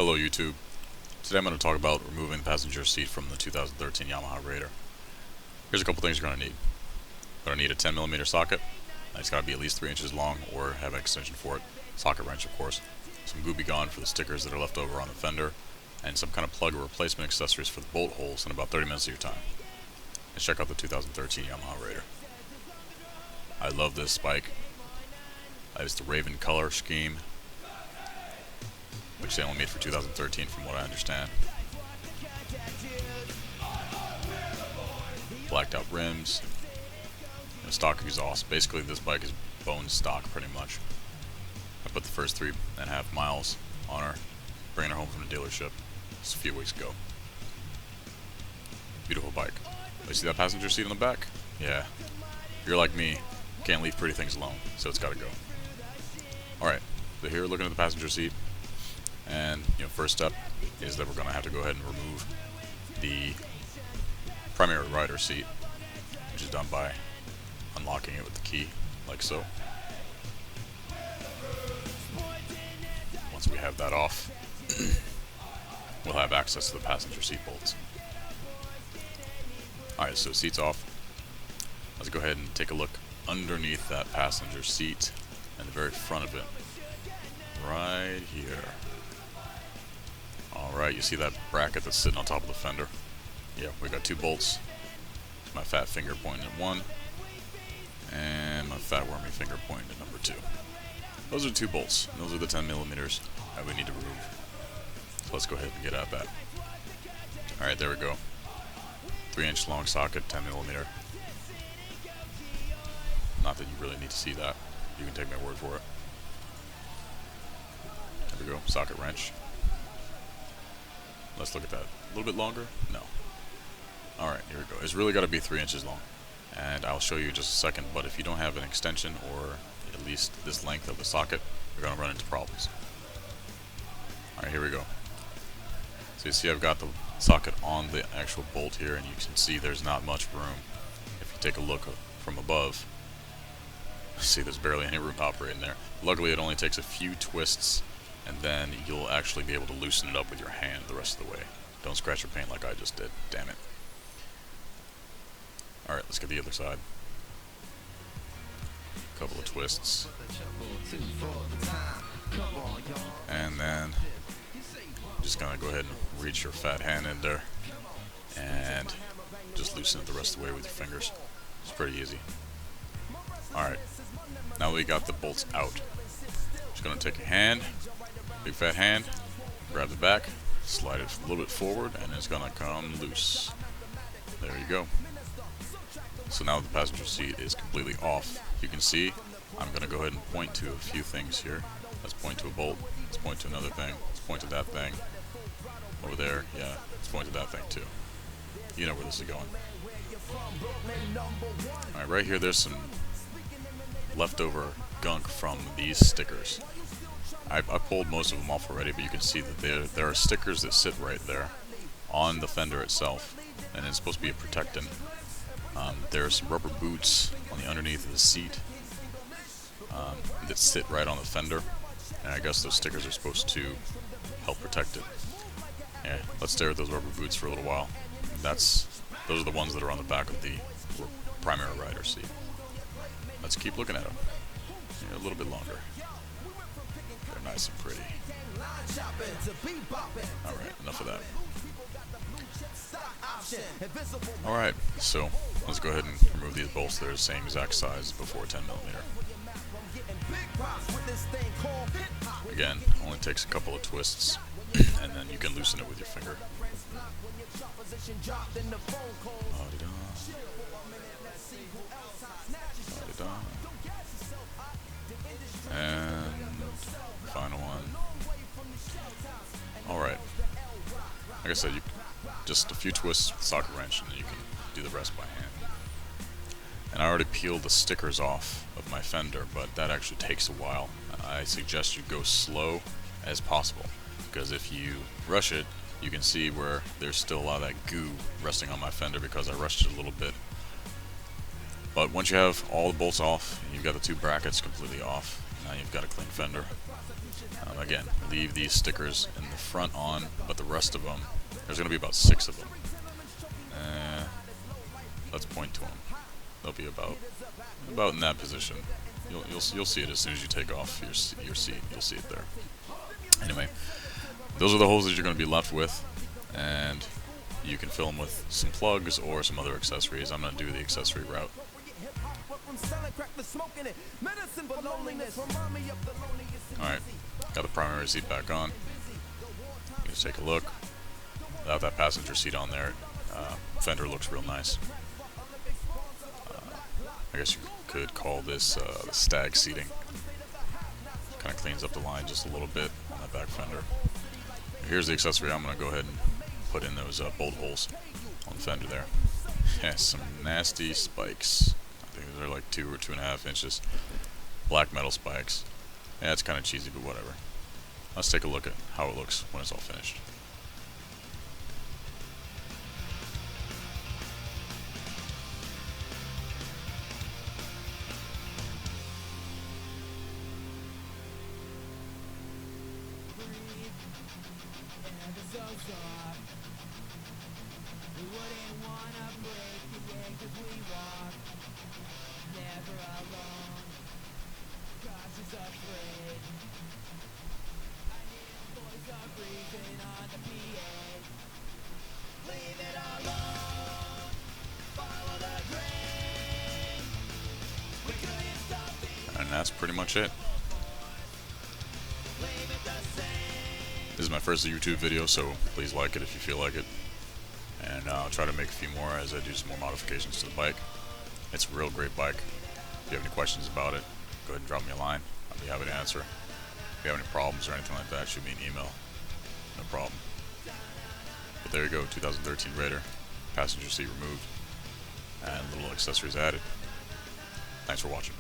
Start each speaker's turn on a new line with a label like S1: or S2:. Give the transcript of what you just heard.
S1: Hello YouTube. Today I'm going to talk about removing the passenger seat from the 2013 Yamaha Raider. Here's a couple things you're going to need. You're going to need a 10mm socket. It's got to be at least 3 inches long or have an extension for it. Socket wrench, of course. Some Goopy Gone for the stickers that are left over on the fender. And some kind of plug or replacement accessories for the bolt holes in about 30 minutes of your time. Let's check out the 2013 Yamaha Raider. I love this bike. It's the Raven color scheme, which they only made for 2013 from what I understand. Blacked out rims, and stock exhaust. Basically this bike is bone stock pretty much. I put the first 3.5 miles on her, bringing her home from the dealership just a few weeks ago. Beautiful bike. You see that passenger seat in the back? Yeah. If you're like me, you can't leave pretty things alone, so it's gotta go. Alright, so here looking at the passenger seat. And first step is that we're going to have to go ahead and remove the primary rider seat, which is done by unlocking it with the key, like so. Once we have that off, we'll have access to the passenger seat bolts. Alright, so seat's off. Let's go ahead and take a look underneath that passenger seat and the very front of it. Right here. Alright, you see that bracket that's sitting on top of the fender? Yeah, we got 2 bolts. My fat finger pointing at 1, and my fat wormy finger pointing at number 2. Those are 2 bolts, and those are the 10mm that we need to remove. So let's go ahead and get at that. Alright, there we go. 3-inch long socket, 10mm. Not that you really need to see that. You can take my word for it. There we go, socket wrench. Let's look at that. A little bit longer? No. Alright, here we go. It's really got to be 3 inches long. And I'll show you in just a second, but if you don't have an extension or at least this length of the socket, you're going to run into problems. Alright, here we go. So you see I've got the socket on the actual bolt here, and you can see there's not much room. If you take a look from above, see there's barely any room to operate in there. Luckily it only takes a few twists, and then you'll actually be able to loosen it up with your hand the rest of the way. Don't scratch your paint like I just did. Damn it. Alright, let's get the other side. Couple of twists. And then just gonna go ahead and reach your fat hand in there and just loosen it the rest of the way with your fingers. It's pretty easy. Alright, now that we got the bolts out, just gonna take a hand, big fat hand, grab the back, slide it a little bit forward, and it's gonna come loose. There you go. So now the passenger seat is completely off. You can see I'm gonna go ahead and point to a few things here. Let's point to a bolt, let's point to another thing, let's point to that thing. Over there, yeah, let's point to that thing too. You know where this is going. Alright, right here there's some leftover gunk from these stickers. I pulled most of them off already, but you can see that there are stickers that sit right there on the fender itself, and it's supposed to be a protectant. There are some rubber boots on the underneath of the seat that sit right on the fender, and I guess those stickers are supposed to help protect it. Yeah, let's stare at those rubber boots for a little while. Those are the ones that are on the back of the primary rider seat. Let's keep looking at them. Yeah, a little bit longer. They're nice and pretty. Alright, enough of that. Alright, so let's go ahead and remove these bolts. They're the same exact size as before, 10mm. Again, only takes a couple of twists, and then you can loosen it with your finger. And final one. Alright. Like I said, just a few twists with the socket wrench, and then you can do the rest by hand. And I already peeled the stickers off of my fender, but that actually takes a while. I suggest you go slow as possible, because if you rush it, you can see where there's still a lot of that goo resting on my fender because I rushed it a little bit. But once you have all the bolts off, you've got the 2 brackets completely off, Now you've got a clean fender. Again, leave these stickers in the front on, but the rest of them, there's going to be about 6 of them. Let's point to them. They'll be about in that position. You'll see it as soon as you take off your seat. You'll see it there. Anyway, those are the holes that you're going to be left with, and you can fill them with some plugs or some other accessories. I'm going to do the accessory route. Alright, got the primary seat back on. Just take a look. Without that passenger seat on there, fender looks real nice. I guess you could call this the stag seating. Kind of cleans up the line just a little bit on that back fender. Here's the accessory. I'm going to go ahead and put in those bolt holes on the fender there. Yeah, some nasty spikes. I think they're like 2 or 2.5 inches. Black metal spikes. Yeah, it's kind of cheesy, but whatever. Let's take a look at how it looks when it's all finished. And that's pretty much it. This is my first YouTube video, so please like it if you feel like it. And I'll try to make a few more as I do some more modifications to the bike. It's a real great bike. If you have any questions about it, go ahead and drop me a line. I'll be happy to answer. If you have any problems or anything like that, shoot me an email. No problem. But there you go, 2013 Raider. Passenger seat removed. And little accessories added. Thanks for watching.